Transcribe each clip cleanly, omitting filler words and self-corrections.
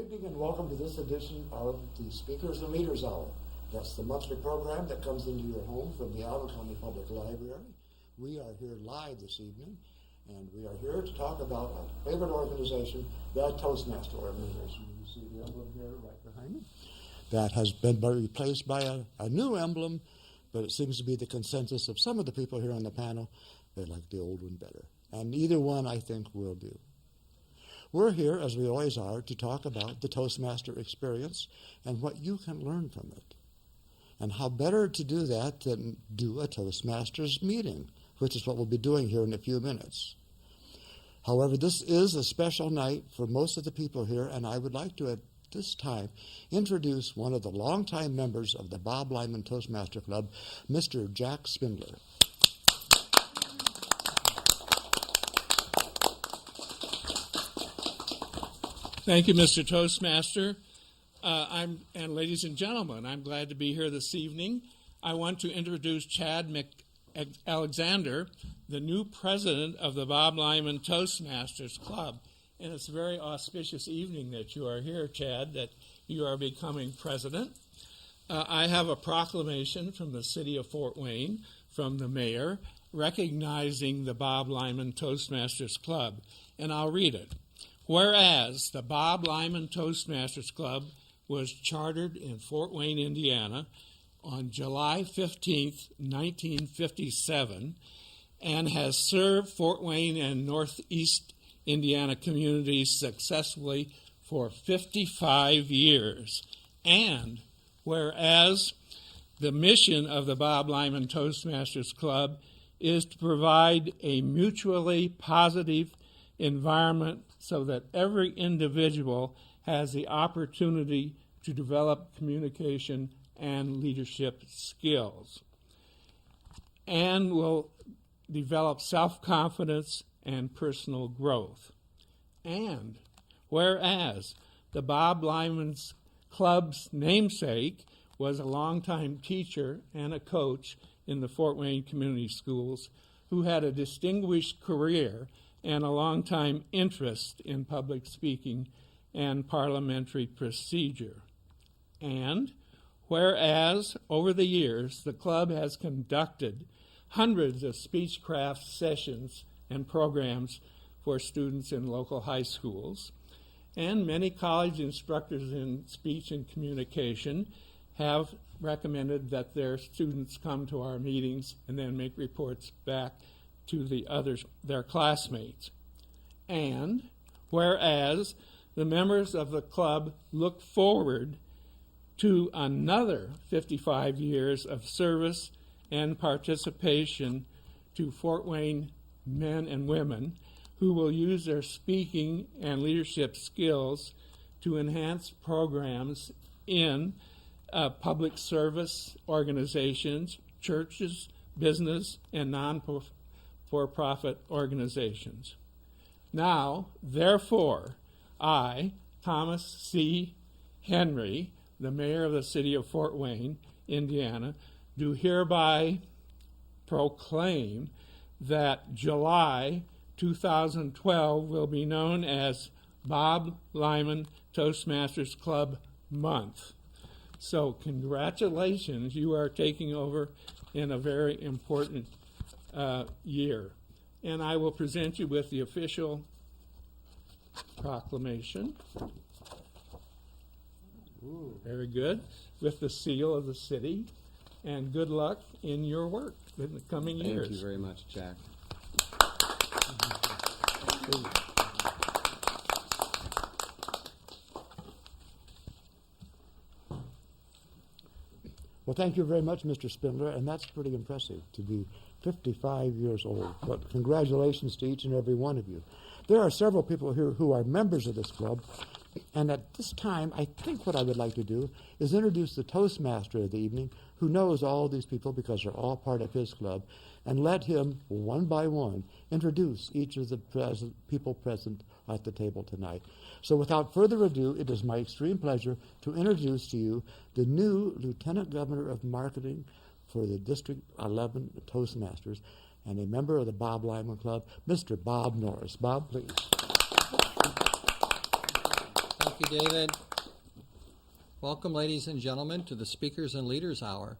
evening and welcome to this edition of the Speakers and Leaders Hour. That's the monthly program that comes into your home from the Alva County Public Library. We are here live this evening, and we are here to talk about our favorite organization, the Toastmaster organization. You see the emblem here right behind me. That has been replaced by a new emblem, but it seems to be the consensus of some of the people here on the panel. They like the old one better. And either one, I think, will do. We're here, as we always are, to talk about the Toastmaster experience and what you can learn from it. And how better to do that than do a Toastmasters meeting, which is what we'll be doing here in a few minutes. However, this is a special night for most of the people here, and I would like to, at this time, introduce one of the longtime members of the Bob Leiman Toastmaster Club, Mr. Jack Spindler. Thank you, Mr. Toastmaster. And ladies and gentlemen, I'm glad to be here this evening. I want to introduce Chad McAlexander, the new president of the Bob Leiman Toastmasters Club. And it's a very auspicious evening that you are here, Chad, that you are becoming president. I have a proclamation from the city of Fort Wayne, from the mayor, recognizing the Bob Leiman Toastmasters Club, and I'll read it. Whereas the Bob Leiman Toastmasters Club was chartered in Fort Wayne, Indiana on July 15, 1957, and has served Fort Wayne and Northeast Indiana communities successfully for 55 years. And whereas the mission of the Bob Leiman Toastmasters Club is to provide a mutually positive environment so that every individual has the opportunity to develop communication and leadership skills, and will develop self-confidence and personal growth. And whereas the Bob Leiman Club's namesake was a longtime teacher and a coach in the Fort Wayne Community Schools who had a distinguished career and a long-time interest in public speaking and parliamentary procedure. And whereas over the years the club has conducted hundreds of speechcraft sessions and programs for students in local high schools, and many college instructors in speech and communication have recommended that their students come to our meetings and then make reports back to their classmates. And whereas the members of the club look forward to another 55 years of service and participation to Fort Wayne men and women who will use their speaking and leadership skills to enhance programs in public service organizations, churches, business, and non-for-profit organizations. Now, therefore, I, Thomas C. Henry, the mayor of the city of Fort Wayne, Indiana, do hereby proclaim that July 2012 will be known as Bob Leiman Toastmasters Club Month. So congratulations, you are taking over in a very important year. And I will present you with the official proclamation. Ooh. Very good. With the seal of the city. And good luck in your work in the coming years. Thank you very much, Jack. Well, thank you very much, Mr. Spindler, and that's pretty impressive to be 55 years old. But congratulations to each and every one of you. There are several people here who are members of this club, and at this time, I think what I would like to do is introduce the Toastmaster of the evening, who knows all these people because they're all part of his club, and let him, one by one, introduce each of the people present at the table tonight. So without further ado, it is my extreme pleasure to introduce to you the new Lieutenant Governor of Marketing for the District 11 Toastmasters and a member of the Bob Leiman Club, Mr. Bob Norris. Bob, please. Thank you, David. Welcome, ladies and gentlemen, to the Speakers and Leaders Hour.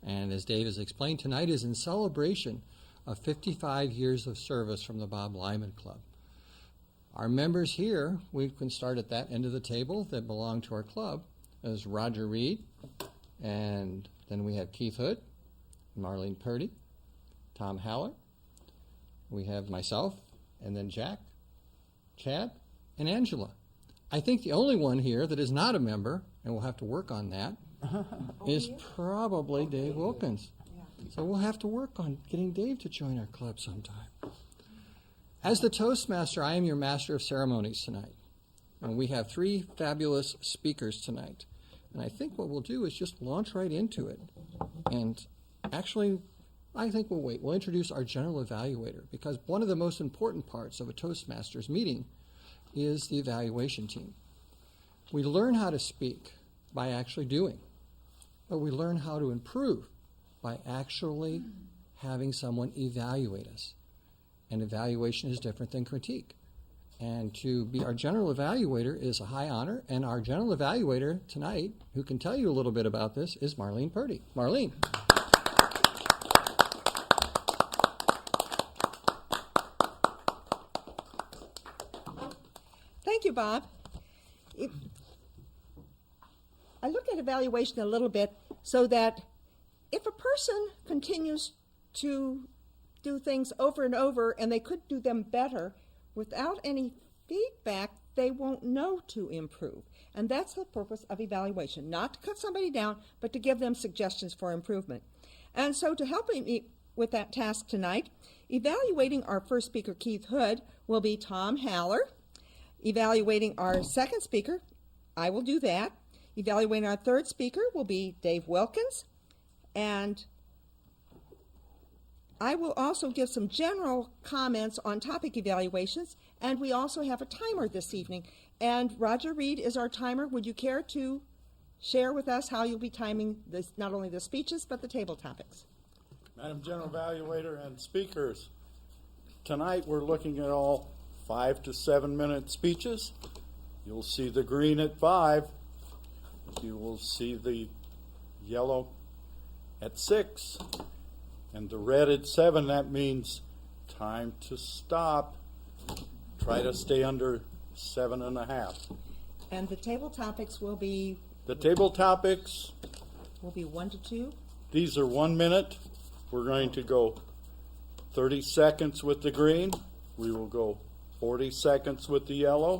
And as Dave has explained, tonight is in celebration of 55 years of service from the Bob Leiman Club. Our members here, we can start at that end of the table that belong to our club, is Roger Reed, and then we have Keith Hood, Marlene Purdy, Tom Haller, we have myself, and then Jack, Chad, and Angela. I think the only one here that is not a member, and we'll have to work on that, is probably Dave Wilkins. So we'll have to work on getting Dave to join our club sometime. As the Toastmaster, I am your master of ceremonies tonight. And we have 3 fabulous speakers tonight. And I think what we'll do is just launch right into it. And actually, I think we'll wait. We'll introduce our general evaluator, because one of the most important parts of a Toastmasters meeting is the evaluation team. We learn how to speak by actually doing, but we learn how to improve by actually having someone evaluate us. And evaluation is different than critique. And to be our general evaluator is a high honor, and our general evaluator tonight, who can tell you a little bit about this, is Marlene Purdy. Marlene. Thank you, Bob. I look at evaluation a little bit so that if a person continues to do things over and over and they could do them better without any feedback, they won't know to improve. And that's the purpose of evaluation, not to cut somebody down, but to give them suggestions for improvement. And so to help me with that task tonight, evaluating our first speaker, Keith Hood, will be Tom Haller. Evaluating our second speaker, I will do that. Evaluating our third speaker will be Dave Wilkins. And I will also give some general comments on topic evaluations. And we also have a timer this evening. And Roger Reed is our timer. Would you care to share with us how you'll be timing this, not only the speeches, but the table topics? Madam General Evaluator and speakers, tonight we're looking at all 5 to 7 minute speeches. You'll see the green at 5. You will see the yellow at 6. And the red at 7. That means time to stop. Try to stay under 7.5. And the table topics will be? The table topics Will be 1 to 2. These are 1 minute. We're going to go 30 seconds with the green. We will go 40 seconds with the yellow.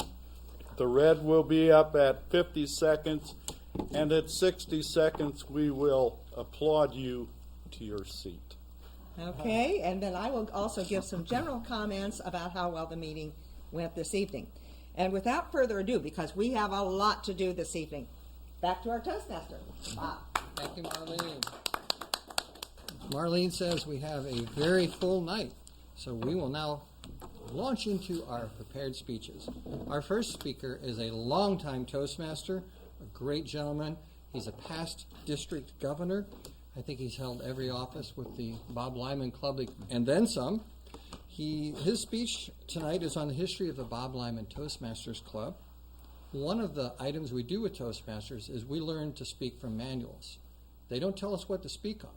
The red will be up at 50 seconds. And at 60 seconds, we will applaud you to your seat. Okay, and then I will also give some general comments about how well the meeting went this evening. And without further ado, because we have a lot to do this evening, back to our Toastmaster, Bob. Thank you, Marlene. Marlene says we have a very full night, so we will now launch into our prepared speeches. Our first speaker is a longtime Toastmaster, a great gentleman. He's a past district governor. I think he's held every office with the Bob Leiman Club and then some. His speech tonight is on the history of the Bob Leiman Toastmasters Club. One of the items we do with Toastmasters is we learn to speak from manuals. They don't tell us what to speak on,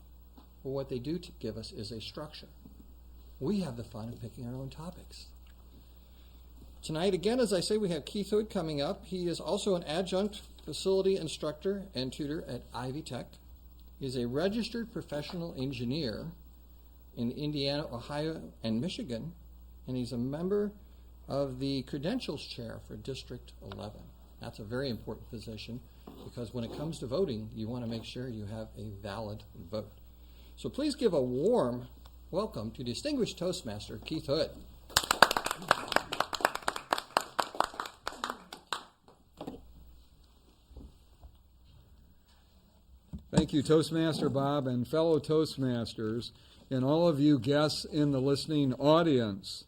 but what they do to give us is a structure. We have the fun of picking our own topics. Tonight, again, as I say, we have Keith Hood coming up. He is also an adjunct facility instructor and tutor at Ivy Tech. He is a registered professional engineer in Indiana, Ohio, and Michigan, and he's a member of the credentials chair for District 11. That's a very important position because when it comes to voting, you want to make sure you have a valid vote. So please give a warm welcome to distinguished Toastmaster Keith Hood. Thank you, Toastmaster Bob and fellow Toastmasters, and all of you guests in the listening audience.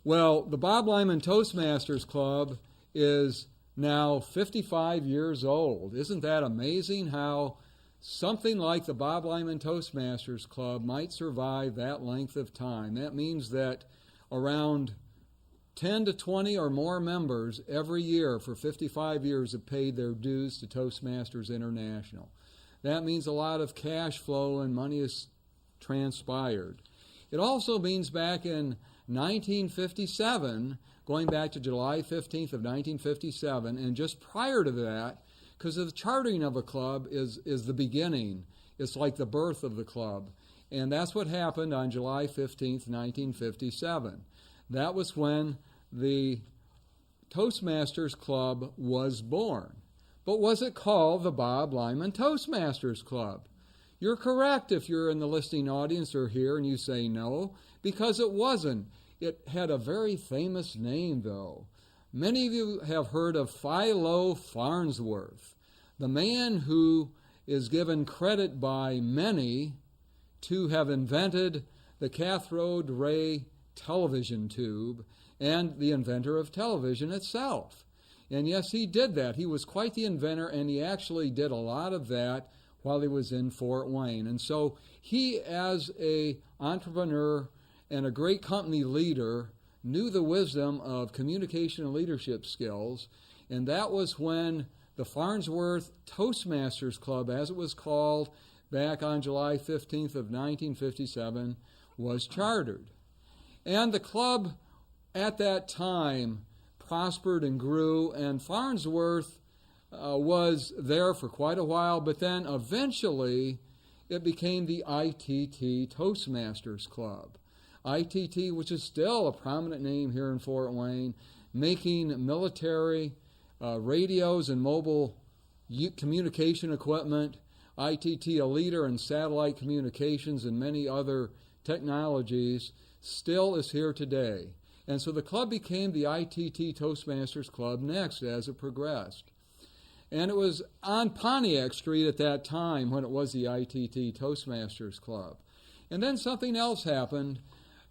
Well, the Bob Leiman Toastmasters Club is now 55 years old. Isn't that amazing how something like the Bob Leiman Toastmasters Club might survive that length of time? That means that around 10 to 20 or more members every year for 55 years have paid their dues to Toastmasters International. That means a lot of cash flow and money has transpired. It also means back in 1957, going back to July 15th of 1957, and just prior to that, because the chartering of a club is the beginning. It's like the birth of the club. And that's what happened on July 15th, 1957. That was when the Toastmasters Club was born. But was it called the Bob Leiman Toastmasters Club? You're correct if you're in the listening audience or here and you say no, because it wasn't. It had a very famous name, though. Many of you have heard of Philo Farnsworth, the man who is given credit by many to have invented the cathode ray television tube and the inventor of television itself. And yes, he did that. He was quite the inventor, and he actually did a lot of that while he was in Fort Wayne. And so he, as an entrepreneur and a great company leader, knew the wisdom of communication and leadership skills, and that was when the Farnsworth Toastmasters Club, as it was called back on July 15th of 1957, was chartered. And the club at that time prospered and grew, and Farnsworth was there for quite a while, but then eventually it became the ITT Toastmasters Club. ITT, which is still a prominent name here in Fort Wayne, making military radios and mobile communication equipment. ITT, a leader in satellite communications and many other technologies, still is here today. And so the club became the ITT Toastmasters Club next as it progressed. And it was on Pontiac Street at that time when it was the ITT Toastmasters Club. And then something else happened.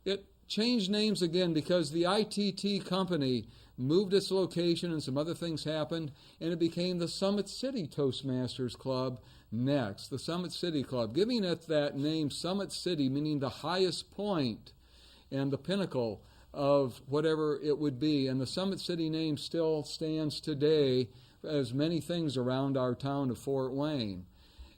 It changed names again because the ITT company moved its location and some other things happened, and it became the Summit City Toastmasters Club next, the Summit City Club, giving it that name Summit City, meaning the highest point and the pinnacle of whatever it would be. And the Summit City name still stands today as many things around our town of Fort Wayne.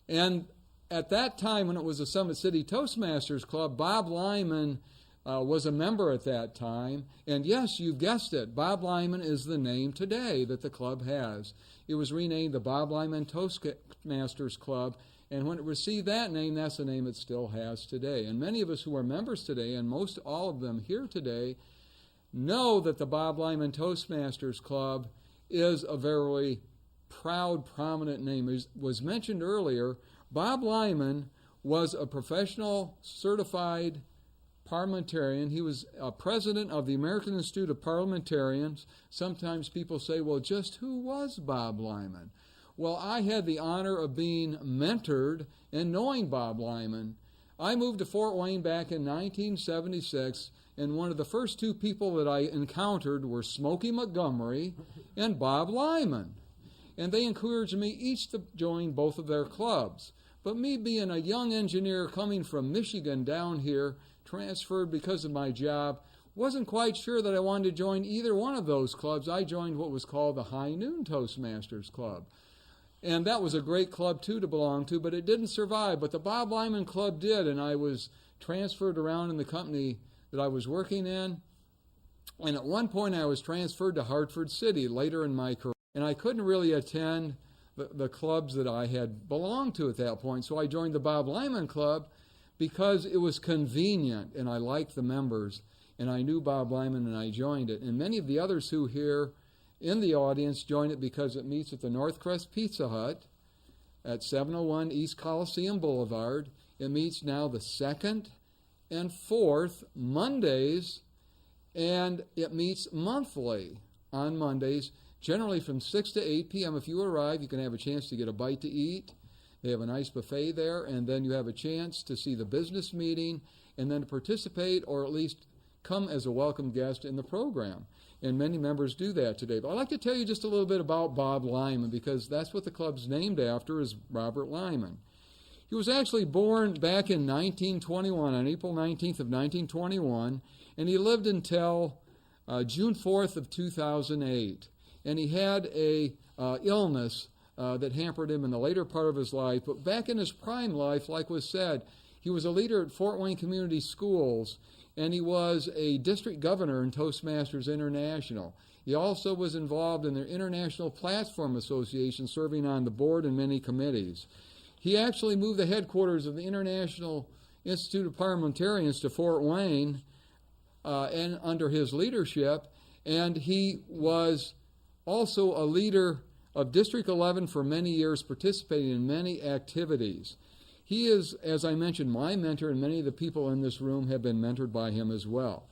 And at that time, when it was the Summit City Toastmasters Club, Bob Leiman was a member at that time. And yes, you've guessed it, Bob Leiman is the name today that the club has. It was renamed the Bob Leiman Toastmasters Club, and when it received that name, that's the name it still has today. And many of us who are members today, and most all of them here today, know that the Bob Leiman Toastmasters Club is a very proud, prominent name. As was mentioned earlier, Bob Leiman was a professional, certified parliamentarian. He was a president of the American Institute of Parliamentarians. Sometimes people say, well, just who was Bob Leiman? Well, I had the honor of being mentored and knowing Bob Leiman. I moved to Fort Wayne back in 1976, and one of the first two people that I encountered were Smokey Montgomery and Bob Leiman. And they encouraged me each to join both of their clubs. But me being a young engineer coming from Michigan down here, transferred because of my job, wasn't quite sure that I wanted to join either one of those clubs. I joined what was called the High Noon Toastmasters Club. And that was a great club, too, to belong to, but it didn't survive. But the Bob Leiman Club did, and I was transferred around in the company that I was working in. And at one point, I was transferred to Hartford City later in my career. And I couldn't really attend the clubs that I had belonged to at that point. So I joined the Bob Leiman Club because it was convenient, and I liked the members. And I knew Bob Leiman, and I joined it. And many of the others who here in the audience joined it because it meets at the Northcrest Pizza Hut at 701 East Coliseum Boulevard. It meets now the second and fourth Mondays, and it meets monthly on Mondays, generally from 6 to 8 p.m. If you arrive, you can have a chance to get a bite to eat. They have a nice buffet there, and then you have a chance to see the business meeting and then to participate or at least come as a welcome guest in the program. And many members do that today. But I'd like to tell you just a little bit about Bob Leiman, because that's what the club's named after, is Robert Leiman. He was actually born back in 1921, on April 19th of 1921, and he lived until June 4th of 2008. And he had a illness that hampered him in the later part of his life. But back in his prime life, like was said, he was a leader at Fort Wayne Community Schools, and he was a district governor in Toastmasters International. He also was involved in their International Platform Association, serving on the board and many committees. He actually moved the headquarters of the International Institute of Parliamentarians to Fort Wayne and under his leadership, and he was also a leader of District 11 for many years, participating in many activities. He is, as I mentioned, my mentor, and many of the people in this room have been mentored by him as well.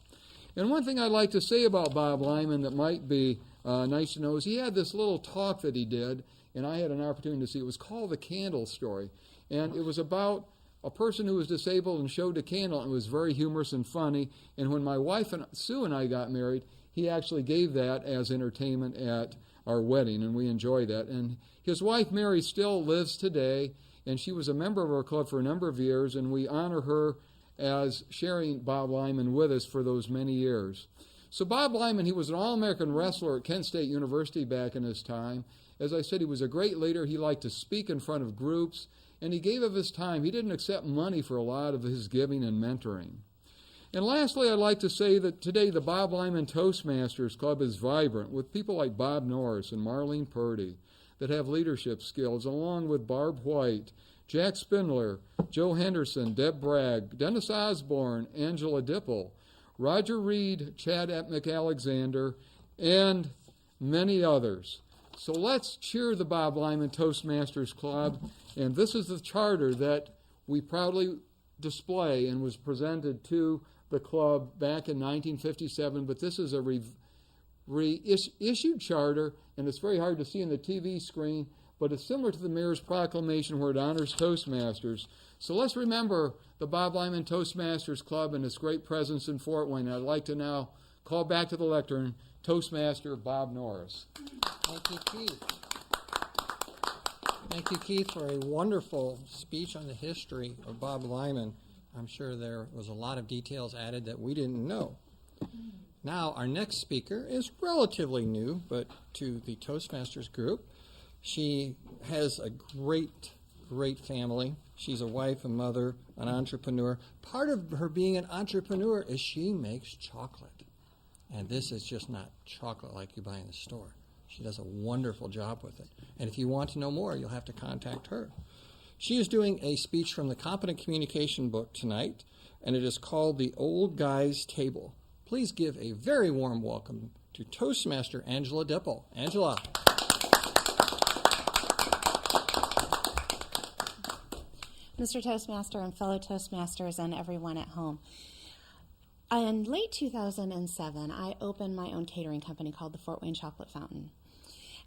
And one thing I'd like to say about Bob Leiman that might be nice to know is he had this little talk that he did, and I had an opportunity to see. It was called The Candle Story, and it was about a person who was disabled and showed a candle, and it was very humorous and funny. And when my wife and Sue and I got married, he actually gave that as entertainment at our wedding, and we enjoyed that. And his wife, Mary, still lives today, and she was a member of our club for a number of years, and we honor her as sharing Bob Leiman with us for those many years. So Bob Leiman, he was an All-American wrestler at Kent State University back in his time. As I said, he was a great leader. He liked to speak in front of groups, and he gave of his time. He didn't accept money for a lot of his giving and mentoring. And lastly, I'd like to say that today the Bob Leiman Toastmasters Club is vibrant with people like Bob Norris and Marlene Purdy that have leadership skills, along with Barb White, Jack Spindler, Joe Henderson, Deb Bragg, Dennis Osborne, Angela Dippel, Roger Reed, Chad McAlexander, and many others. So let's cheer the Bob Leiman Toastmasters Club, and this is the charter that we proudly display and was presented to the club back in 1957, but this is a reissued charter, and it's very hard to see on the TV screen, but it's similar to the Mayor's Proclamation where it honors Toastmasters. So let's remember the Bob Leiman Toastmasters Club and its great presence in Fort Wayne. I'd like to now call back to the lectern Toastmaster Bob Norris. Thank you, Keith. Thank you, Keith, for a wonderful speech on the history of Bob Leiman. I'm sure there was a lot of details added that we didn't know. Now, our next speaker is relatively new, but to the Toastmasters group. She has a great family. She's a wife, a mother, an entrepreneur. Part of her being an entrepreneur is she makes chocolate. And this is just not chocolate like you buy in the store. She does a wonderful job with it. And if you want to know more, you'll have to contact her. She is doing a speech from the Competent Communication book tonight, and it is called The Old Guy's Table. Please give a very warm welcome to Toastmaster Angela Dippel. Angela. Mr. Toastmaster and fellow Toastmasters and everyone at home. In late 2007, I opened my own catering company called the Fort Wayne Chocolate Fountain.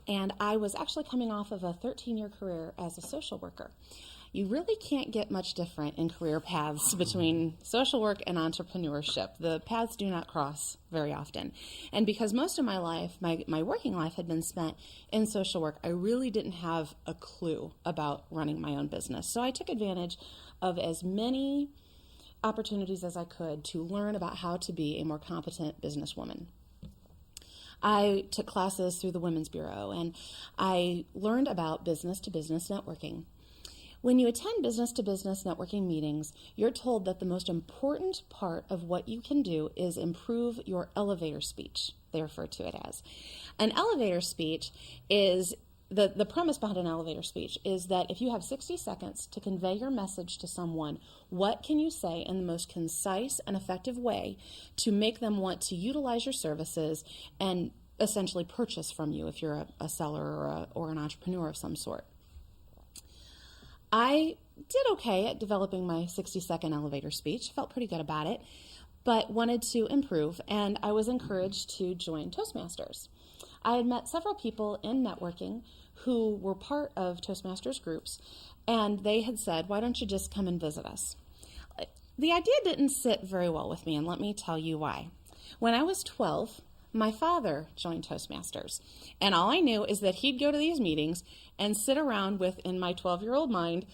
And I was actually coming off of a 13-year career as a social worker. You really can't get much different in career paths between social work and entrepreneurship. The paths do not cross very often. And because most of my life, my working life had been spent in social work, I really didn't have a clue about running my own business. So I took advantage of as many opportunities as I could to learn about how to be a more competent businesswoman. I took classes through the Women's Bureau, and I learned about business-to-business networking. When you attend business-to-business networking meetings, you're told that the most important part of what you can do is improve your elevator speech. They refer to it as. An elevator speech is, the premise behind an elevator speech is that if you have 60 seconds to convey your message to someone, what can you say in the most concise and effective way to make them want to utilize your services and essentially purchase from you if you're a seller or an entrepreneur of some sort. I did okay at developing my 60-second elevator speech, felt pretty good about it, but wanted to improve, and I was encouraged to join Toastmasters. I had met several people in networking who were part of Toastmasters groups, and they had said, why don't you just come and visit us? The idea didn't sit very well with me, and let me tell you why. When I was 12, my father joined Toastmasters, and all I knew is that he'd go to these meetings and sit around with, in my 12-year-old mind,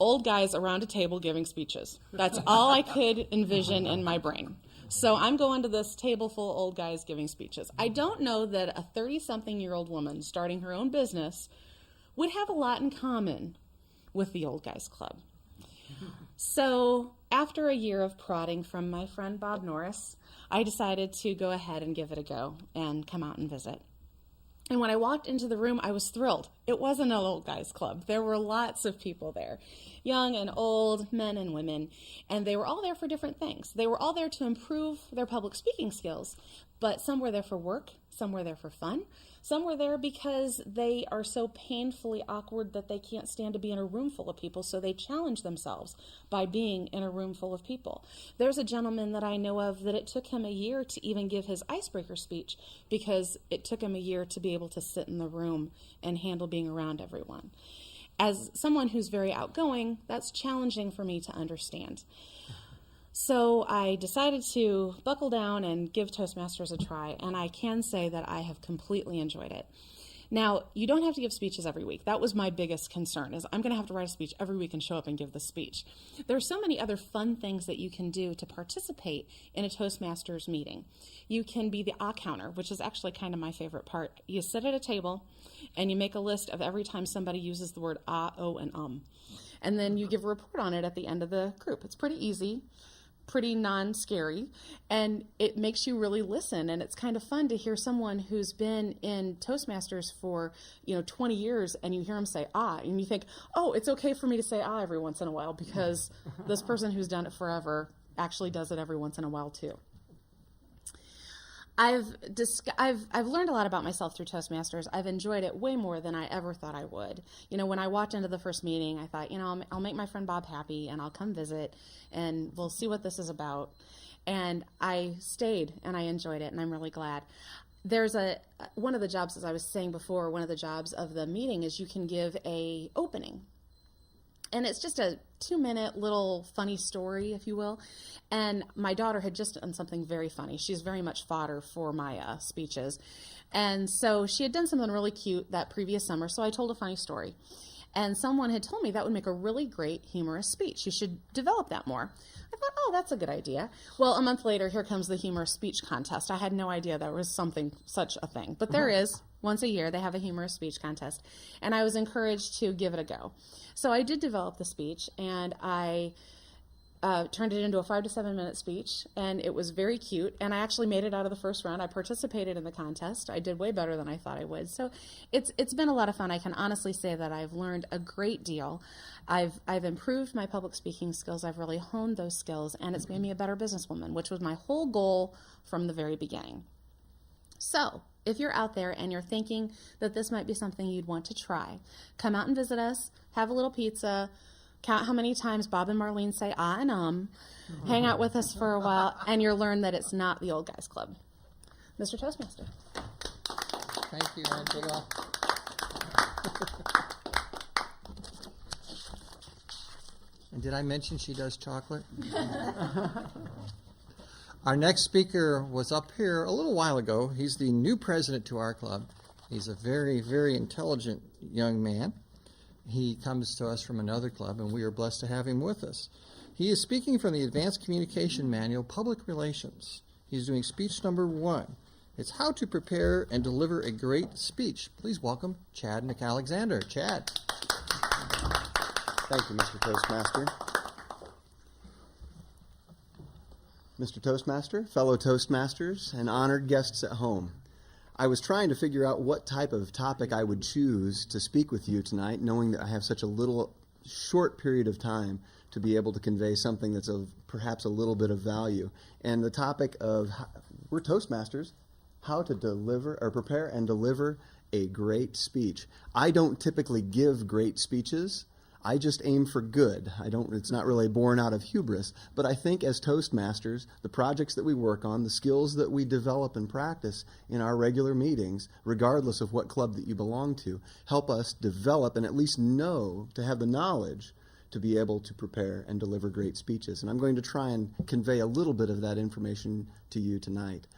old guys around a table giving speeches. That's all I could envision in my brain. So I'm going to this table full of old guys giving speeches. I don't know that a 30-something-year-old woman starting her own business would have a lot in common with the Old Guys Club. So after a year of prodding from my friend Bob Norris, I decided to go ahead and give it a go and come out and visit. And when I walked into the room, I was thrilled. It wasn't an Old Guys Club. There were lots of people there, young and old, men and women, and they were all there for different things. They were all there to improve their public speaking skills, but some were there for work, some were there for fun, some were there because they are so painfully awkward that they can't stand to be in a room full of people, so they challenge themselves by being in a room full of people. There's a gentleman that I know of that it took him a year to even give his icebreaker speech because it took him a year to be able to sit in the room and handle being around everyone. As someone who's very outgoing, that's challenging for me to understand. So I decided to buckle down and give Toastmasters a try, and I can say that I have completely enjoyed it. Now, you don't have to give speeches every week. That was my biggest concern, is I'm going to have to write a speech every week and show up and give the speech. There are so many other fun things that you can do to participate in a Toastmasters meeting. You can be the counter, which is actually kind of my favorite part. You sit at a table, and you make a list of every time somebody uses the word oh, and. And then you give a report on it at the end of the group. It's pretty easy, pretty non-scary, and it makes you really listen, and it's kind of fun to hear someone who's been in Toastmasters for 20 years, and you hear them say and you think, oh, it's okay for me to say every once in a while because this person who's done it forever actually does it every once in a while too. I've learned a lot about myself through Toastmasters. I've enjoyed it way more than I ever thought I would. When I walked into the first meeting, I thought, I'll make my friend Bob happy, and I'll come visit, and we'll see what this is about. And I stayed, and I enjoyed it, and I'm really glad. There's one of the jobs, as I was saying before, one of the jobs of the meeting is you can give a opening. And it's just a 2-minute little funny story, if you will. And my daughter had just done something very funny. She's very much fodder for my speeches. And so she had done something really cute that previous summer, so I told a funny story. And someone had told me that would make a really great humorous speech. You should develop that more. I thought, oh, that's a good idea. Well, a month later, here comes the humorous speech contest. I had no idea there was such a thing. But there is. Once a year, they have a humorous speech contest. And I was encouraged to give it a go. So I did develop the speech, and I turned it into a 5 to 7 minute speech, and it was very cute, and I actually made it out of the first round. I participated in the contest. I did way better than I thought I would. So it's been a lot of fun. I can honestly say that I've learned a great deal. I've improved my public speaking skills. I've really honed those skills, and it's made me a better businesswoman, which was my whole goal from the very beginning. So if you're out there and you're thinking that this might be something you'd want to try, come out and visit us, have a little pizza, count how many times Bob and Marlene say and hang out with us for a while, and you'll learn that it's not the Old Guys Club. Mr. Toastmaster. Thank you, Angela. And did I mention she does chocolate? Our next speaker was up here a little while ago. He's the new president to our club. He's a very, very intelligent young man. He comes to us from another club, and we are blessed to have him with us. He is speaking from the Advanced Communication Manual, Public Relations. He's doing speech number 1. It's how to prepare and deliver a great speech. Please welcome Chad McAlexander. Chad. Thank you, Mr. Toastmaster. Mr. Toastmaster, fellow Toastmasters, and honored guests at home. I was trying to figure out what type of topic I would choose to speak with you tonight, knowing that I have such a short period of time to be able to convey something that's of perhaps a little bit of value. And the topic of, we're Toastmasters, how to prepare and deliver a great speech. I don't typically give great speeches. I just aim for good. It's not really born out of hubris, but I think as Toastmasters, the projects that we work on, the skills that we develop and practice in our regular meetings, regardless of what club that you belong to, help us develop and at least know, to have the knowledge to be able to prepare and deliver great speeches. And I'm going to try and convey a little bit of that information to you tonight.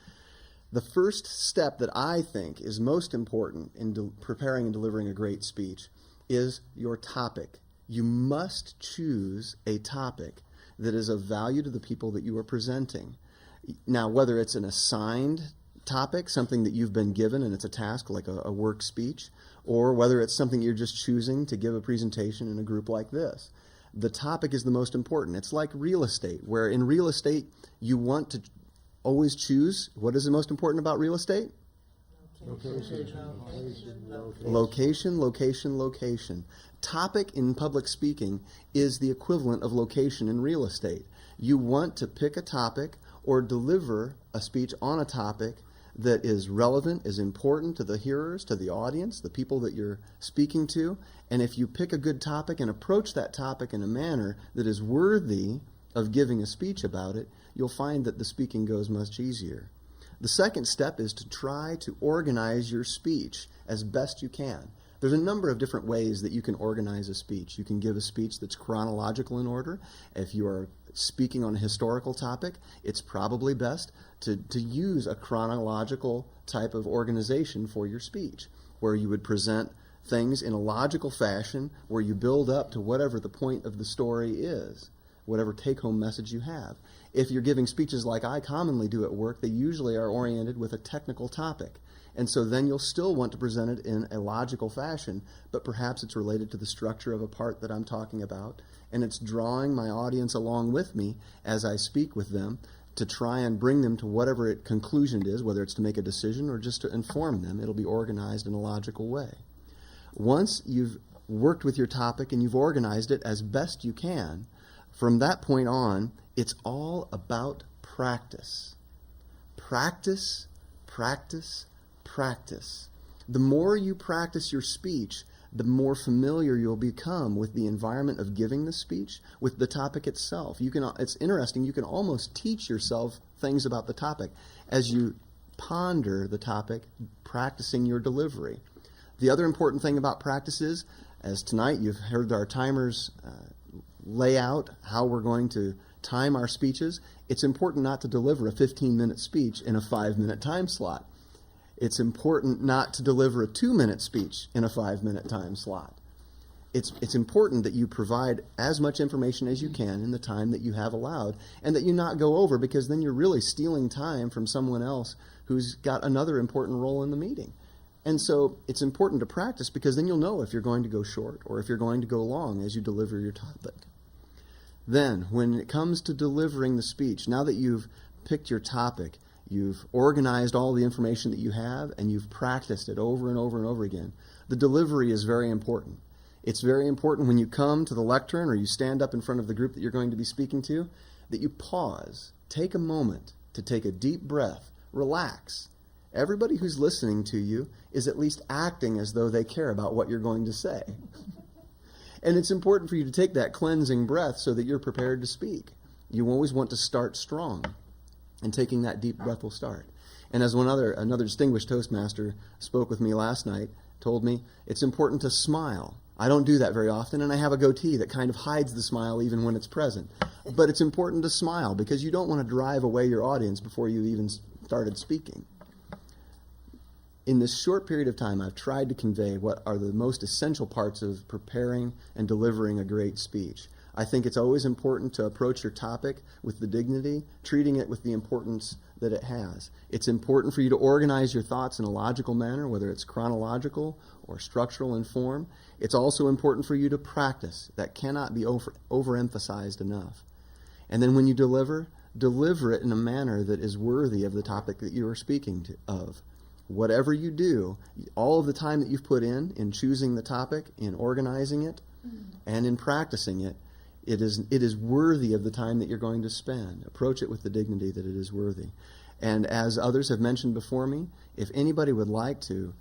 The first step that I think is most important in preparing and delivering a great speech is your topic. You must choose a topic that is of value to the people that you are presenting. Now, whether it's an assigned topic, something that you've been given and it's a task like a work speech, or whether it's something you're just choosing to give a presentation in a group like this, the topic is the most important. It's like real estate, where in real estate you want to always choose what is the most important about real estate? Location, location, location. Topic in public speaking is the equivalent of location in real estate. You want to pick a topic or deliver a speech on a topic that is relevant, is important to the hearers, to the audience, the people that you're speaking to. And if you pick a good topic and approach that topic in a manner that is worthy of giving a speech about it, you'll find that the speaking goes much easier. The second step is to try to organize your speech as best you can. There's a number of different ways that you can organize a speech. You can give a speech that's chronological in order. If you are speaking on a historical topic, it's probably best to use a chronological type of organization for your speech, where you would present things in a logical fashion, where you build up to whatever the point of the story is, whatever take-home message you have. If you're giving speeches like I commonly do at work, they usually are oriented with a technical topic. And so then you'll still want to present it in a logical fashion, but perhaps it's related to the structure of a part that I'm talking about, and it's drawing my audience along with me as I speak with them to try and bring them to whatever conclusion it is, whether it's to make a decision or just to inform them. It'll be organized in a logical way. Once you've worked with your topic and you've organized it as best you can, from that point on, it's all about practice. Practice, practice, practice. The more you practice your speech, the more familiar you'll become with the environment of giving the speech, with the topic itself. It's interesting, you can almost teach yourself things about the topic as you ponder the topic, practicing your delivery. The other important thing about practice is, as tonight you've heard our timers lay out how we're going to time our speeches, it's important not to deliver a 15-minute speech in a 5-minute time slot. It's important not to deliver a 2-minute speech in a 5-minute time slot. It's important that you provide as much information as you can in the time that you have allowed, and that you not go over, because then you're really stealing time from someone else who's got another important role in the meeting. And so it's important to practice, because then you'll know if you're going to go short or if you're going to go long as you deliver your topic. Then, when it comes to delivering the speech, now that you've picked your topic, you've organized all the information that you have, and you've practiced it over and over and over again, the delivery is very important. It's very important when you come to the lectern or you stand up in front of the group that you're going to be speaking to, that you pause, take a moment to take a deep breath, relax. Everybody who's listening to you is at least acting as though they care about what you're going to say. And it's important for you to take that cleansing breath so that you're prepared to speak. You always want to start strong, and taking that deep breath will start. And as another distinguished Toastmaster spoke with me last night, told me it's important to smile. I don't do that very often, and I have a goatee that kind of hides the smile even when it's present. But it's important to smile, because you don't want to drive away your audience before you even started speaking. In this short period of time, I've tried to convey what are the most essential parts of preparing and delivering a great speech. I think it's always important to approach your topic with the dignity, treating it with the importance that it has. It's important for you to organize your thoughts in a logical manner, whether it's chronological or structural in form. It's also important for you to practice. That cannot be overemphasized enough. And then when you deliver it in a manner that is worthy of the topic that you are speaking of. Whatever you do, all of the time that you've put in choosing the topic, in organizing it, and in practicing it, it is worthy of the time that you're going to spend. Approach it with the dignity that it is worthy. And as others have mentioned before me, if anybody would like to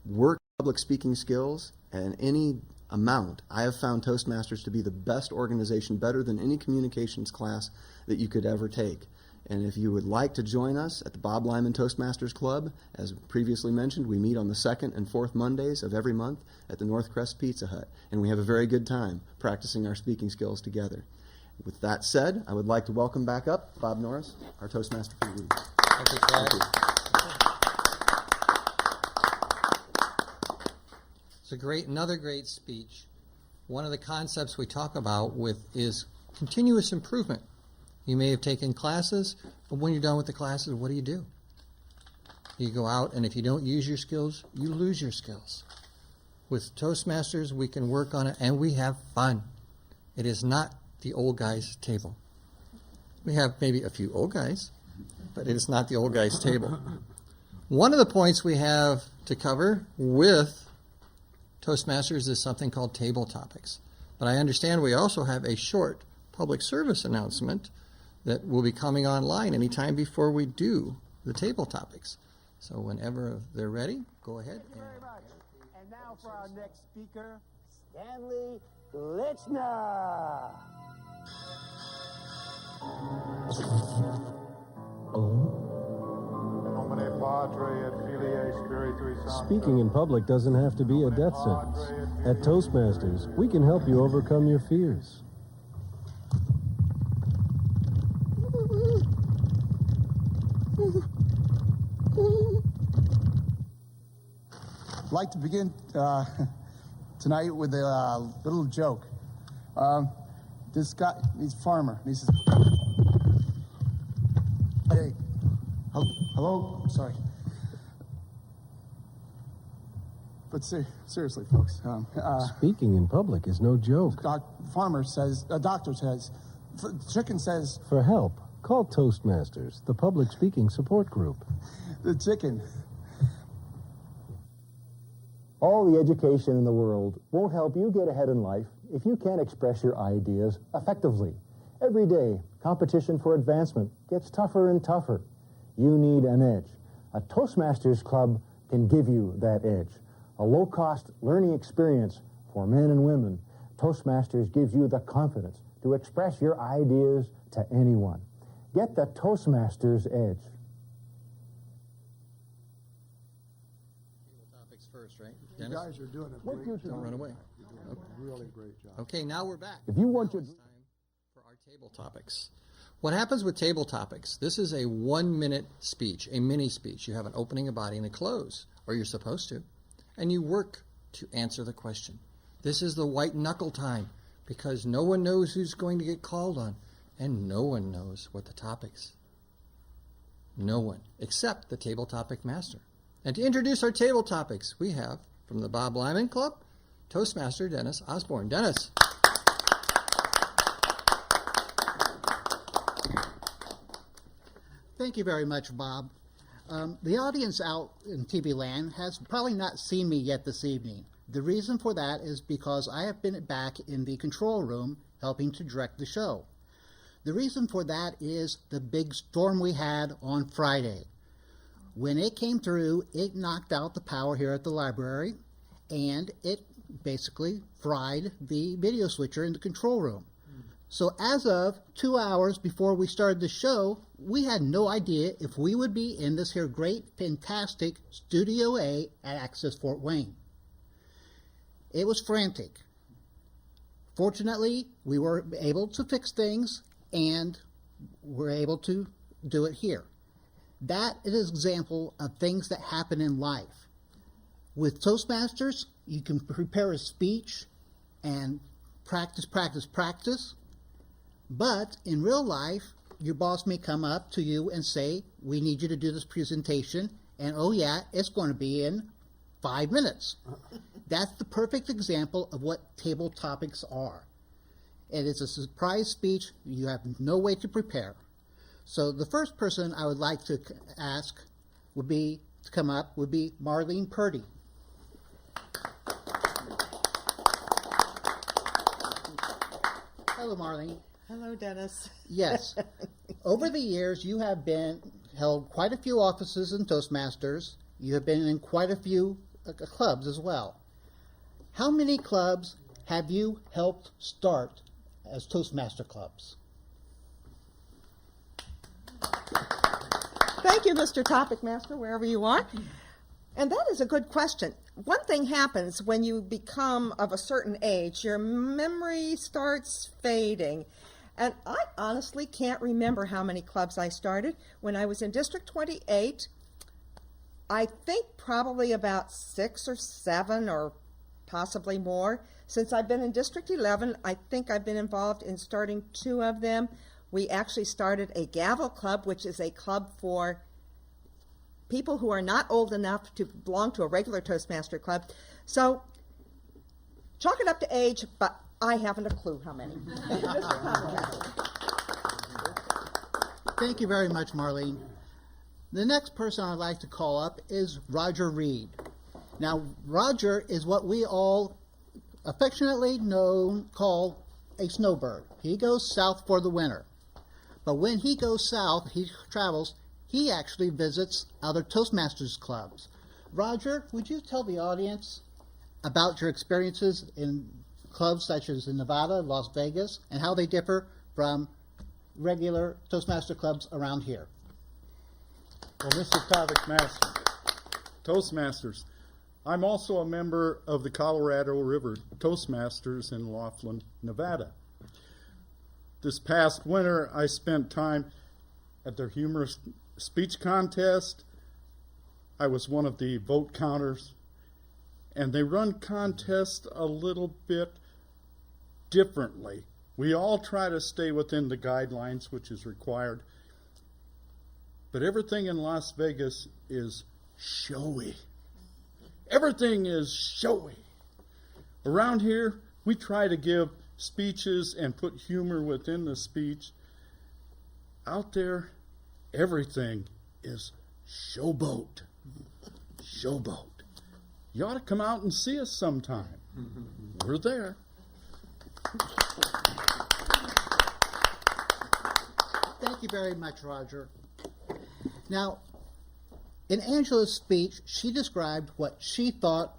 work public speaking skills and any amount, I have found Toastmasters to be the best organization, better than any communications class that you could ever take. And if you would like to join us at the Bob Leiman Toastmasters Club, as previously mentioned, we meet on the 2nd and 4th Mondays of every month at the North Crest Pizza Hut. And we have a very good time practicing our speaking skills together. With that said, I would like to welcome back up Bob Norris, our Toastmaster for the week. Thank you, Chad. It's another great speech. One of the concepts we talk about is continuous improvement. You may have taken classes, but when you're done with the classes, what do? You go out, and if you don't use your skills, you lose your skills. With Toastmasters, we can work on it, and we have fun. It is not the old guys' table. We have maybe a few old guys, but it is not the old guys' table. One of the points we have to cover with Toastmasters is something called table topics. But I understand we also have a short public service announcement that will be coming online anytime before we do the table topics. So whenever they're ready, go ahead. Thank you very much. And now for our next speaker, Stanley Lichner. Speaking in public doesn't have to be a death sentence. At Toastmasters, we can help you overcome your fears. I'd like to begin tonight with a little joke. This guy, he's a farmer. And he says, "Hey, hello, sorry." But seriously, folks. Speaking in public is no joke. Farmer says, doctor says, chicken says. For help, call Toastmasters, the public speaking support group. The chicken. All the education in the world won't help you get ahead in life if you can't express your ideas effectively. Every day, competition for advancement gets tougher and tougher. You need an edge. A Toastmasters club can give you that edge. A low-cost learning experience for men and women. Toastmasters gives you the confidence to express your ideas to anyone. Get the Toastmasters edge. Topics first, right? You Dennis? guys are doing a great job. Don't run away. You're doing a really great job. Okay, now we're back. If you want Now your... it's time for our table topics. What happens with table topics? This is a 1-minute speech, a mini speech. You have an opening, a body, and a close, or you're supposed to. And you work to answer the question. This is the white knuckle time because no one knows who's going to get called on, and no one knows what the topics. No one, except the table topic master. And to introduce our table topics, we have, from the Bob Leiman Club, Toastmaster Dennis Osborne. Dennis. Thank you very much, Bob. The audience out in TV land has probably not seen me yet this evening. The reason for that is because I have been back in the control room helping to direct the show. The reason for that is the big storm we had on Friday. When it came through, it knocked out the power here at the library, and it basically fried the video switcher in the control room. So as of 2 hours before we started the show, we had no idea if we would be in this here great, fantastic Studio A at Access Fort Wayne. It was frantic. Fortunately, we were able to fix things and were able to do it here. That is an example of things that happen in life. With Toastmasters, you can prepare a speech and practice. But in real life, your boss may come up to you and say, "We need you to do this presentation," and oh yeah, it's going to be in 5 minutes. That's the perfect example of what table topics are. It is a surprise speech. You have no way to prepare. So the first person I would like to ask would be to come up would be Marlene Purdy. Hello, Marlene. Hello, Dennis. Yes. Over the years, you have held quite a few offices in Toastmasters. You have been in quite a few clubs as well. How many clubs have you helped start as Toastmaster clubs? Thank you, Mr. Topic Master, wherever you are. And that is a good question. One thing happens when you become of a certain age, your memory starts fading. And I honestly can't remember how many clubs I started. When I was in District 28, I think probably about 6 or 7 or possibly more. Since I've been in District 11, I think I've been involved in starting 2 of them, We actually started a Gavel Club, which is a club for people who are not old enough to belong to a regular Toastmaster club. So chalk it up to age, but I haven't a clue how many. Thank you very much, Marlene. The next person I'd like to call up is Roger Reed. Now, Roger is what we all affectionately call a snowbird. He goes south for the winter. But when he goes south, he travels, he actually visits other Toastmasters clubs. Roger, would you tell the audience about your experiences in clubs such as in Nevada, Las Vegas, and how they differ from regular Toastmaster clubs around here? Well, Mr. Toastmasters, I'm also a member of the Colorado River Toastmasters in Laughlin, Nevada. This past winter, I spent time at their humorous speech contest. I was one of the vote counters, and they run contests a little bit differently. We all try to stay within the guidelines, which is required, but everything in Las Vegas is showy. Everything is showy. Around here, we try to give speeches and put humor within the speech. Out there, everything is showboat. Showboat. You ought to come out and see us sometime. We're there. Thank you very much, Roger. Now, in Angela's speech, she described what she thought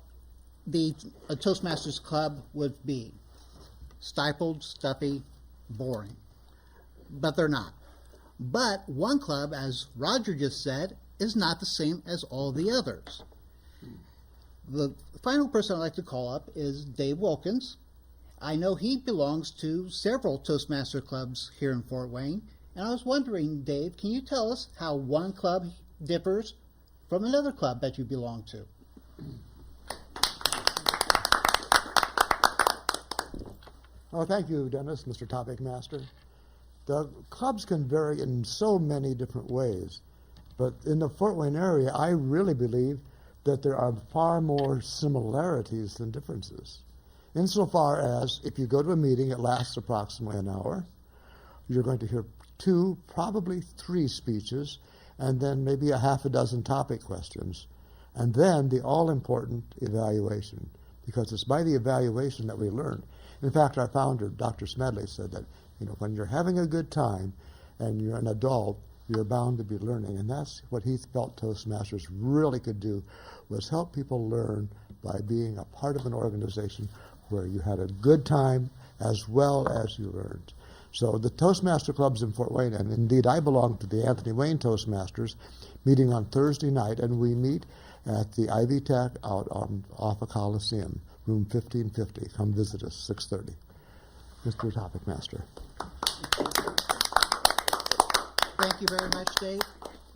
the Toastmasters Club would be. Stifled, stuffy, boring. But they're not. But one club, as Roger just said, is not the same as all the others. The final person I'd like to call up is Dave Wilkins. I know he belongs to several Toastmaster clubs here in Fort Wayne, and I was wondering, Dave, can you tell us how one club differs from another club that you belong to? Oh, thank you, Dennis, Mr. Topic Master. The clubs can vary in so many different ways, but in the Fort Wayne area, I really believe that there are far more similarities than differences. Insofar as if you go to a meeting, it lasts approximately an hour, you're going to hear 2, probably 3 speeches, and then maybe a half a dozen topic questions, and then the all-important evaluation, because it's by the evaluation that we learn. In fact, our founder, Dr. Smedley, said that when you're having a good time and you're an adult, you're bound to be learning, and that's what he felt Toastmasters really could do, was help people learn by being a part of an organization where you had a good time as well as you learned. So the Toastmaster clubs in Fort Wayne, and indeed I belong to the Anthony Wayne Toastmasters, meeting on Thursday night, and we meet at the Ivy Tech out off of Coliseum, room 1550. Come visit us, 6:30. Mr. Topic Master. Thank you very much, Dave.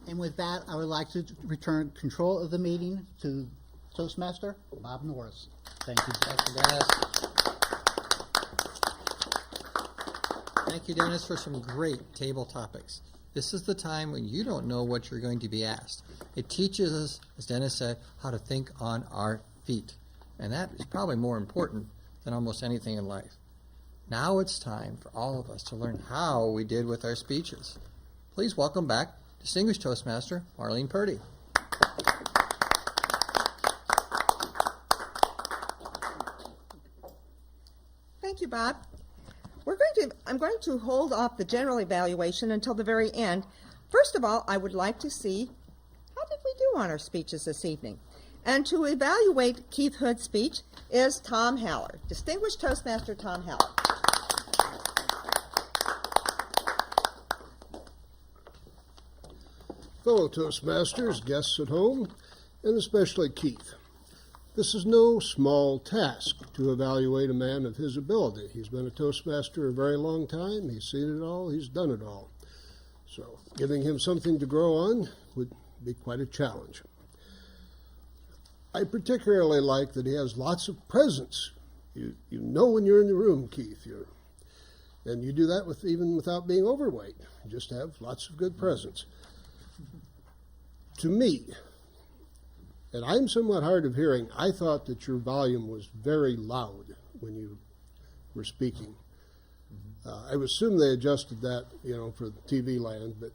And with that, I would like to return control of the meeting to Toastmaster Bob Norris. Thank you. Thank you, Dennis. Thank you, Dennis, for some great table topics. This is the time when you don't know what you're going to be asked. It teaches us, as Dennis said, how to think on our feet. And that is probably more important than almost anything in life. Now it's time for all of us to learn how we did with our speeches. Please welcome back Distinguished Toastmaster Marlene Purdy. Thank you, Bob. I'm going to hold off the general evaluation until the very end. First of all, I would like to see how did we do on our speeches this evening. And to evaluate Keith Hood's speech is Tom Haller, Distinguished Toastmaster Tom Haller. Fellow Toastmasters, guests at home, and especially Keith. This is no small task to evaluate a man of his ability. He's been a Toastmaster a very long time. He's seen it all. He's done it all. So giving him something to grow on would be quite a challenge. I particularly like that he has lots of presence. You know when you're in the room, Keith. And you do that even without being overweight. You just have lots of good presence. To me, and I'm somewhat hard of hearing, I thought that your volume was very loud when you were speaking. I would assume they adjusted that, for TV land, but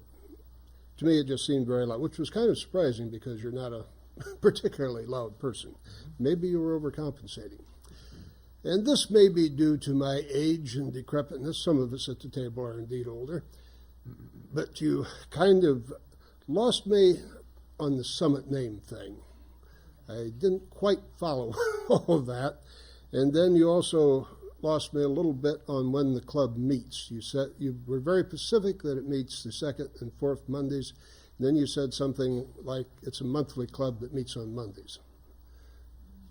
to me it just seemed very loud, which was kind of surprising because you're not a particularly loud person. Maybe you were overcompensating. And this may be due to my age and decrepitness. Some of us at the table are indeed older. But you kind of lost me on the summit name thing. I didn't quite follow all of that. And then you also lost me a little bit on when the club meets. You were very specific that it meets the second and fourth Mondays. And then you said something like it's a monthly club that meets on Mondays.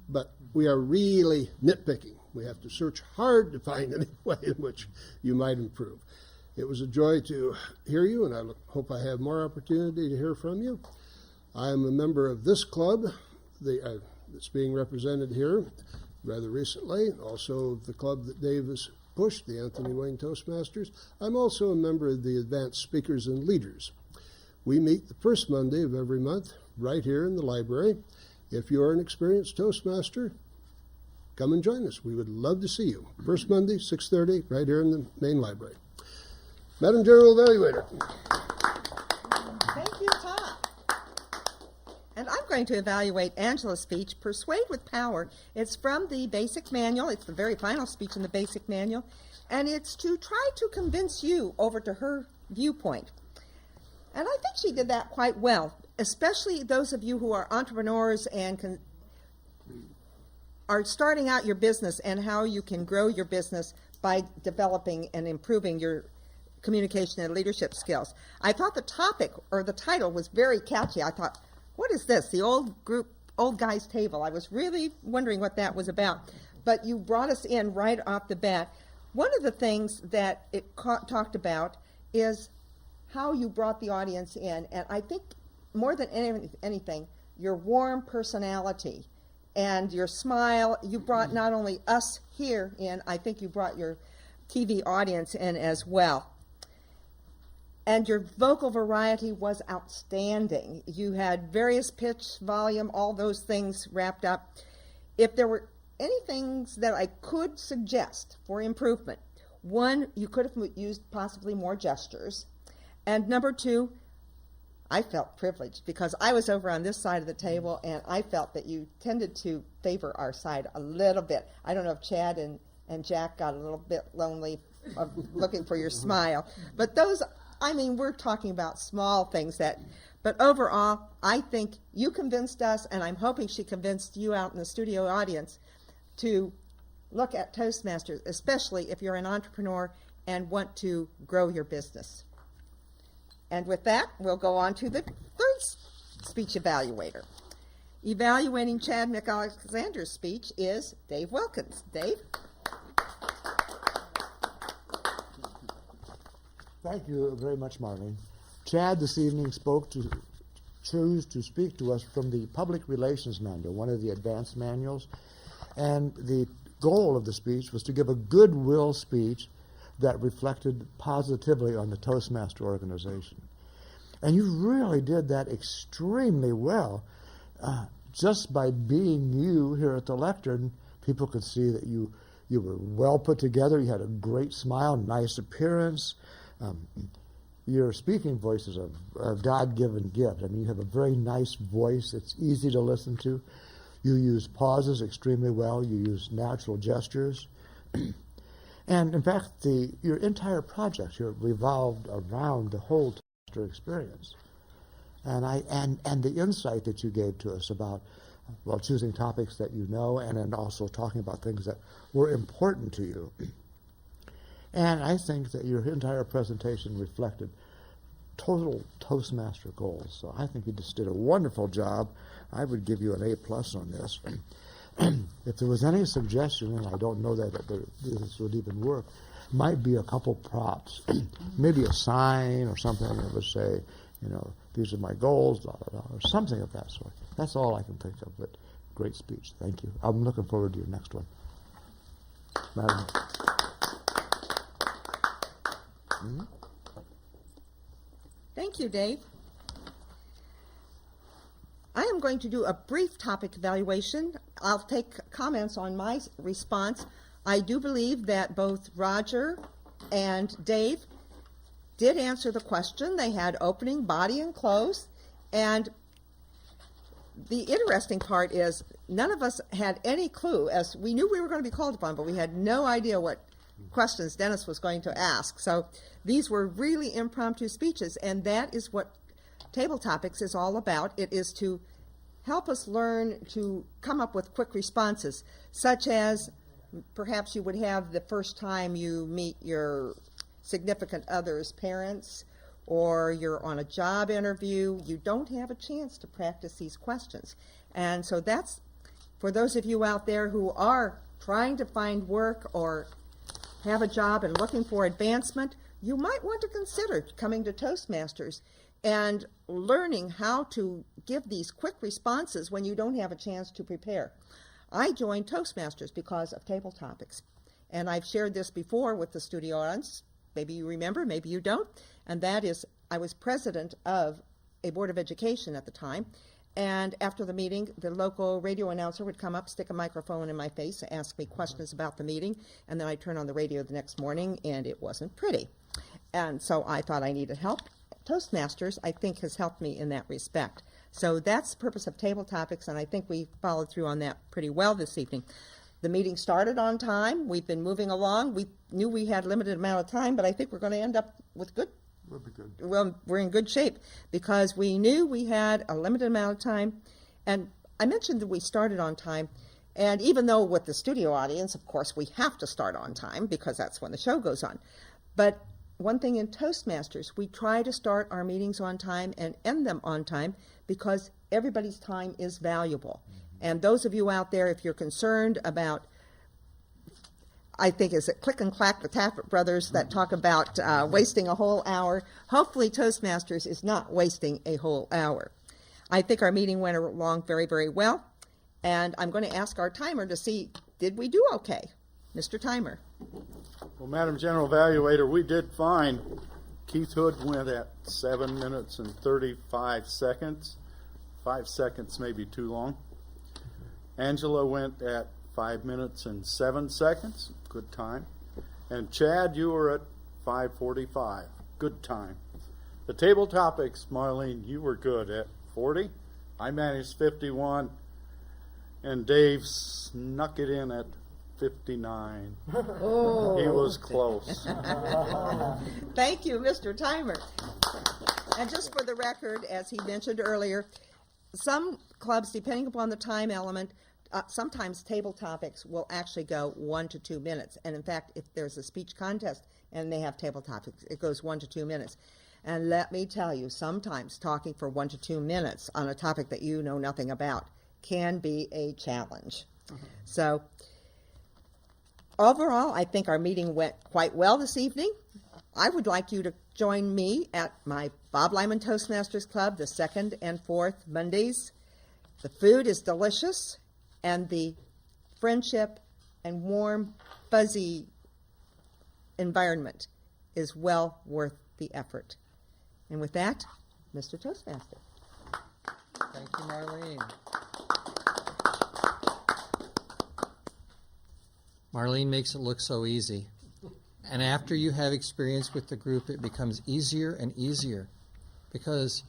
But we are really nitpicking. We have to search hard to find any way in which you might improve. It was a joy to hear you, and I hope I have more opportunity to hear from you. I am a member of this club that's being represented here rather recently, also the club that Dave has pushed, the Anthony Wayne Toastmasters. I'm also a member of the Advanced Speakers and Leaders. We meet the first Monday of every month right here in the library. If you are an experienced Toastmaster, come and join us. We would love to see you. First Monday, 6:30, right here in the main library. Madam General Evaluator. Thank you, Tom. And I'm going to evaluate Angela's speech, Persuade with Power. It's from the basic manual. It's the very final speech in the basic manual. And it's to try to convince you over to her viewpoint. And I think she did that quite well, especially those of you who are entrepreneurs and are starting out your business and how you can grow your business by developing and improving your communication and leadership skills. I thought the topic or the title was very catchy. I thought, what is this? The old guys table. I was really wondering what that was about. But you brought us in right off the bat. One of the things that it talked about is how you brought the audience in. And I think more than anything, your warm personality and your smile. You brought not only us here in, I think you brought your TV audience in as well. And your vocal variety was outstanding. You had various pitch, volume, all those things wrapped up. If there were any things that I could suggest for improvement, one, you could have used possibly more gestures. And number two, I felt privileged because I was over on this side of the table and I felt that you tended to favor our side a little bit. I don't know if Chad and Jack got a little bit lonely of looking for your smile. But those, we're talking about small things but overall, I think you convinced us, and I'm hoping she convinced you out in the studio audience to look at Toastmasters, especially if you're an entrepreneur and want to grow your business. And with that, we'll go on to the third speech evaluator. Evaluating Chad McAlexander's speech is Dave Wilkins. Dave? Thank you very much, Marlene. Chad this evening chose to speak to us from the Public Relations Manual, one of the advanced manuals. And the goal of the speech was to give a goodwill speech that reflected positively on the Toastmaster organization. And you really did that extremely well. Just by being you here at the lectern, people could see that you were well put together, you had a great smile, nice appearance. Your speaking voice is a God-given gift. You have a very nice voice. It's easy to listen to. You use pauses extremely well. You use natural gestures. And in fact, your entire project here revolved around the whole Toastmaster experience. And the insight that you gave to us about, choosing topics that you know and then also talking about things that were important to you. And I think that your entire presentation reflected total Toastmaster goals. So I think you just did a wonderful job. I would give you an A+ on this. If there was any suggestion, and I don't know that this would even work, might be a couple props. Maybe a sign or something that would say, these are my goals, blah, blah, blah, or something of that sort. That's all I can think of, but great speech. Thank you. I'm looking forward to your next one. Madam. Thank you, Dave. I am going to do a brief topic evaluation. I'll take comments on my response. I do believe that both Roger and Dave did answer the question. They had opening, body, and close. And the interesting part is none of us had any clue, as we knew we were going to be called upon, but we had no idea what questions Dennis was going to ask. So these were really impromptu speeches, and that is what Table Topics is all about. It is to help us learn to come up with quick responses, such as perhaps you would have the first time you meet your significant other's parents, or you're on a job interview. You don't have a chance to practice these questions. And so that's for those of you out there who are trying to find work or have a job and looking for advancement, you might want to consider coming to Toastmasters and learning how to give these quick responses when you don't have a chance to prepare. I joined Toastmasters because of Table Topics, and I've shared this before with the studio audience. Maybe you remember, maybe you don't, and that is I was president of a board of education at the time, and after the meeting, the local radio announcer would come up, stick a microphone in my face, ask me questions about the meeting, and then I'd turn on the radio the next morning, and it wasn't pretty. And so I thought I needed help. Toastmasters, I think, has helped me in that respect. So that's the purpose of Table Topics, and I think we followed through on that pretty well this evening. The meeting started on time. We've been moving along. We knew we had a limited amount of time, but I think we're going to end up with good. We'll be good. Well, we're in good shape because we knew we had a limited amount of time. And I mentioned that we started on time. And even though with the studio audience, of course, we have to start on time because that's when the show goes on. But one thing in Toastmasters, we try to start our meetings on time and end them on time because everybody's time is valuable. And those of you out there, if you're concerned about, I think, is it Click and Clack, the Tappet brothers that talk about wasting a whole hour, hopefully Toastmasters is not wasting a whole hour. I think our meeting went along very, very well. And I'm going to ask our timer to see, did we do okay? Mr. Timer. Well, Madam General Evaluator, we did fine. Keith Hood went at 7 minutes and 35 seconds. 5 seconds may be too long. Angela went at 5 minutes and 7 seconds. Good time. And Chad, you were at 5:45. Good time. The Table Topics, Marlene, you were good at 40. I managed 51. And Dave snuck it in at 59. Oh. He was close. Thank you, Mr. Timer. And just for the record, as he mentioned earlier, some clubs, depending upon the time element, sometimes Table Topics will actually go 1 to 2 minutes. And in fact, if there's a speech contest and they have Table Topics, it goes 1 to 2 minutes. And let me tell you, sometimes talking for 1 to 2 minutes on a topic that you know nothing about can be a challenge. So overall, I think our meeting went quite well this evening. I would like you to join me at my Bob Leiman Toastmasters Club the 2nd and 4th Mondays. The food is delicious, and the friendship and warm, fuzzy environment is well worth the effort. And with that, Mr. Toastmaster. Thank you, Marlene. Marlene makes it look so easy. And after you have experience with the group, it becomes easier and easier because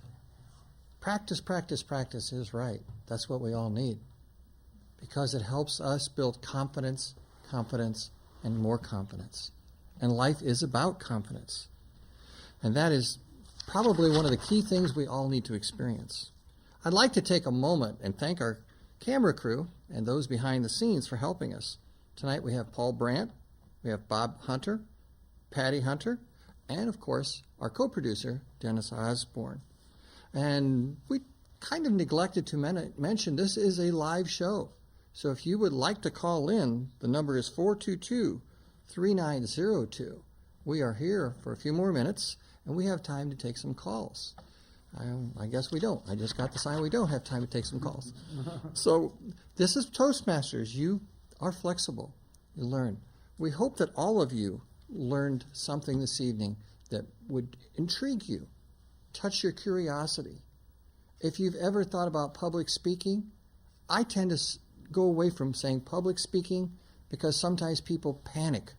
practice, practice, practice is right. That's what we all need because it helps us build confidence, confidence, and more confidence. And life is about confidence. And that is probably one of the key things we all need to experience. I'd like to take a moment and thank our camera crew and those behind the scenes for helping us. Tonight we have Paul Brandt, we have Bob Hunter, Patty Hunter, and of course our co-producer, Dennis Osborne. And we kind of neglected to mention this is a live show. So if you would like to call in, the number is 422-3902. We are here for a few more minutes, and we have time to take some calls. I guess we don't. I just got the sign we don't have time to take some calls. So this is Toastmasters. You are flexible. You learn. We hope that all of you learned something this evening that would intrigue you, touch your curiosity. If you've ever thought about public speaking, I tend to go away from saying public speaking because sometimes people panic.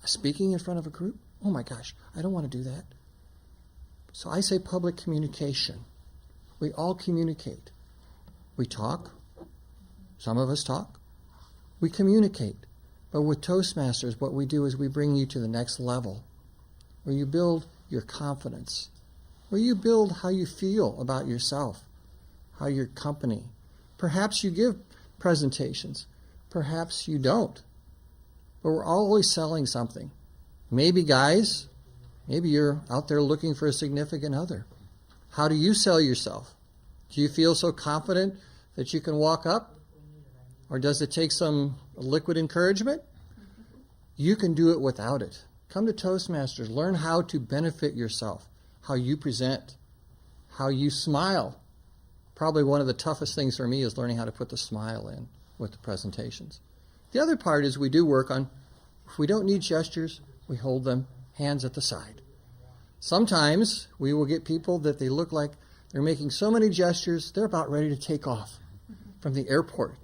Speaking in front of a group? Oh my gosh, I don't want to do that. So I say public communication. We all communicate. We talk. Some of us talk. We communicate. But with Toastmasters, what we do is we bring you to the next level, where you build your confidence, where you build how you feel about yourself, how your company. Perhaps you give presentations. Perhaps you don't. But we're always selling something. Maybe, guys, maybe you're out there looking for a significant other. How do you sell yourself? Do you feel so confident that you can walk up? Or does it take some liquid encouragement? You can do it without it. Come to Toastmasters. Learn how to benefit yourself, how you present, how you smile. Probably one of the toughest things for me is learning how to put the smile in with the presentations. The other part is we do work on, if we don't need gestures, we hold them hands at the side. Sometimes we will get people that they look like they're making so many gestures, they're about ready to take off from the airport.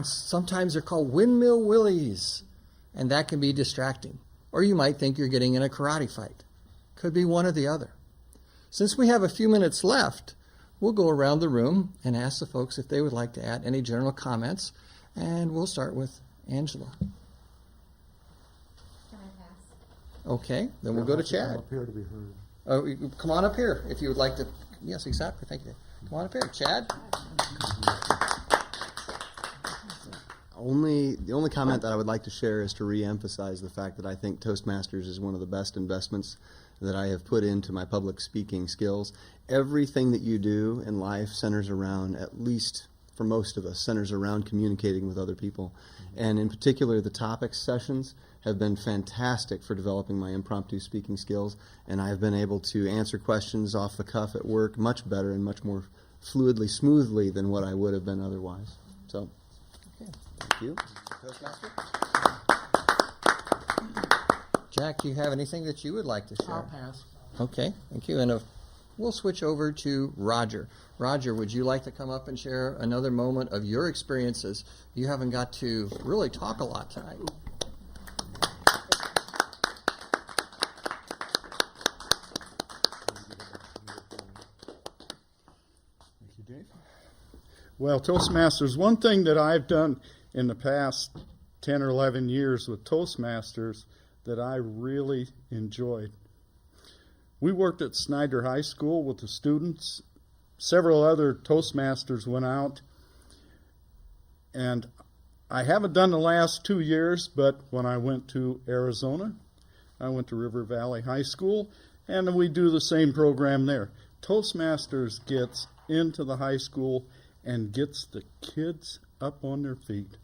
Sometimes they're called windmill willies, and that can be distracting. Or you might think you're getting in a karate fight. Could be one or the other. Since we have a few minutes left, we'll go around the room and ask the folks if they would like to add any general comments, and we'll start with Angela. Can I pass? Okay, then we'll go to Chad. Come up here to be heard. Oh, come on up here if you would like to. Yes, exactly. Thank you. Come on up here, Chad. The only comment that I would like to share is to re-emphasize the fact that I think Toastmasters is one of the best investments that I have put into my public speaking skills. Everything that you do in life centers around, at least for most of us, centers around communicating with other people. And in particular, the topics sessions have been fantastic for developing my impromptu speaking skills, and I've been able to answer questions off the cuff at work much better and much more fluidly, smoothly than what I would have been otherwise. So, okay, thank you. Toastmaster? Jack, do you have anything that you would like to share? I'll pass. Okay, thank you. And we'll switch over to Roger. Roger, would you like to come up and share another moment of your experiences? You haven't got to really talk a lot tonight. Thank you, Dave. Well, Toastmasters, one thing that I've done in the past 10 or 11 years with Toastmasters that I really enjoyed. We worked at Snyder High School with the students. Several other Toastmasters went out. And I haven't done the last 2 years, but when I went to Arizona, I went to River Valley High School, and we do the same program there. Toastmasters gets into the high school and gets the kids up on their feet.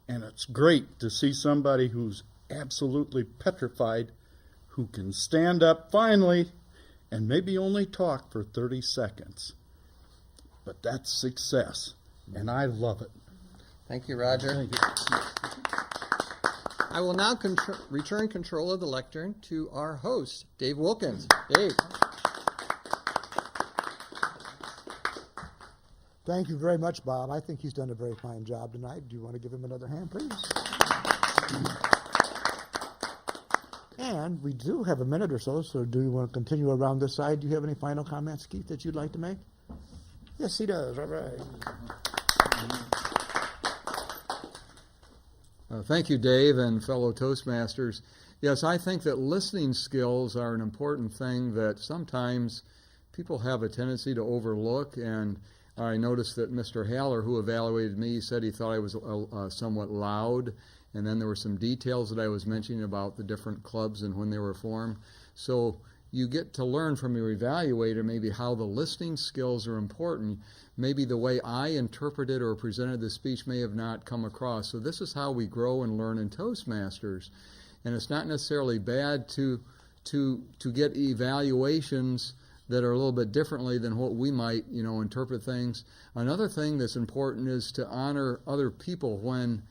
And it's great to see somebody who's absolutely petrified, who can stand up finally and maybe only talk for 30 seconds. But that's success, and I love it. Thank you, Roger. Thank you. I will now return control of the lectern to our host, Dave Wilkins. Dave. Thank you very much, Bob. I think he's done a very fine job tonight. Do you want to give him another hand, please? And we do have a minute or so do you want to continue around this side? Do you have any final comments, Keith, that you'd like to make? Yes, he does. All right. Thank you, Dave, and fellow Toastmasters. Yes, I think that listening skills are an important thing that sometimes people have a tendency to overlook, and I noticed that Mr. Haller, who evaluated me, said he thought I was somewhat loud, and then there were some details that I was mentioning about the different clubs and when they were formed. So you get to learn from your evaluator maybe how the listening skills are important. Maybe the way I interpreted or presented the speech may have not come across. So this is how we grow and learn in Toastmasters. And it's not necessarily bad to get evaluations that are a little bit differently than what we might, interpret things. Another thing that's important is to honor other people when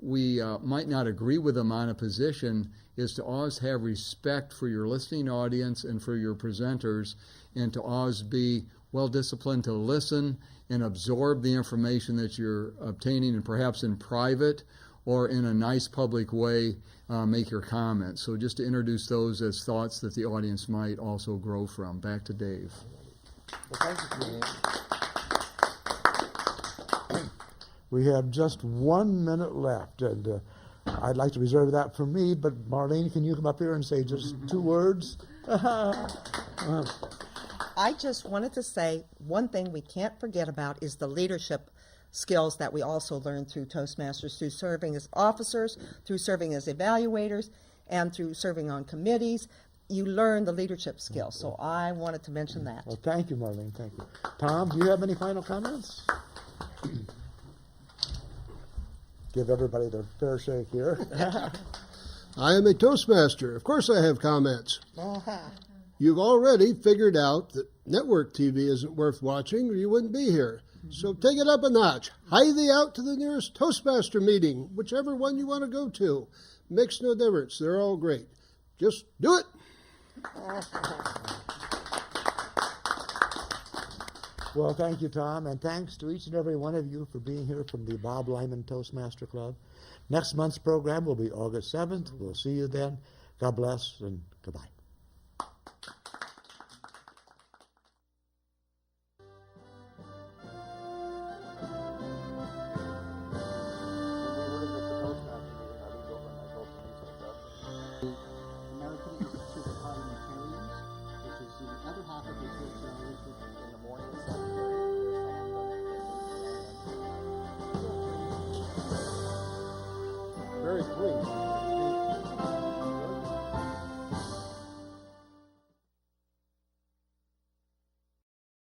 we might not agree with them on a position is to always have respect for your listening audience and for your presenters, and to always be well disciplined to listen and absorb the information that you're obtaining, and perhaps in private or in a nice public way make your comments. So just to introduce those as thoughts that the audience might also grow from. Back to Dave. Well, thank you, Dave. We have just 1 minute left, and I'd like to reserve that for me, but Marlene, can you come up here and say just 2 words? I just wanted to say one thing we can't forget about is the leadership skills that we also learn through Toastmasters, through serving as officers, through serving as evaluators, and through serving on committees. You learn the leadership skills, so I wanted to mention that. Well, thank you, Marlene. Thank you. Tom, do you have any final comments? Give everybody their fair shake here. I am a Toastmaster. Of course I have comments. You've already figured out that network TV isn't worth watching or you wouldn't be here. So take it up a notch. Hie thee out to the nearest Toastmaster meeting, whichever one you want to go to. Makes no difference. They're all great. Just do it. Well, thank you, Tom, and thanks to each and every one of you for being here from the Bob Leiman Toastmaster Club. Next month's program will be August 7th. We'll see you then. God bless, and goodbye. American Institute of Parliamentarians, which is the other half of the church in the morning at 7:30. Very clean.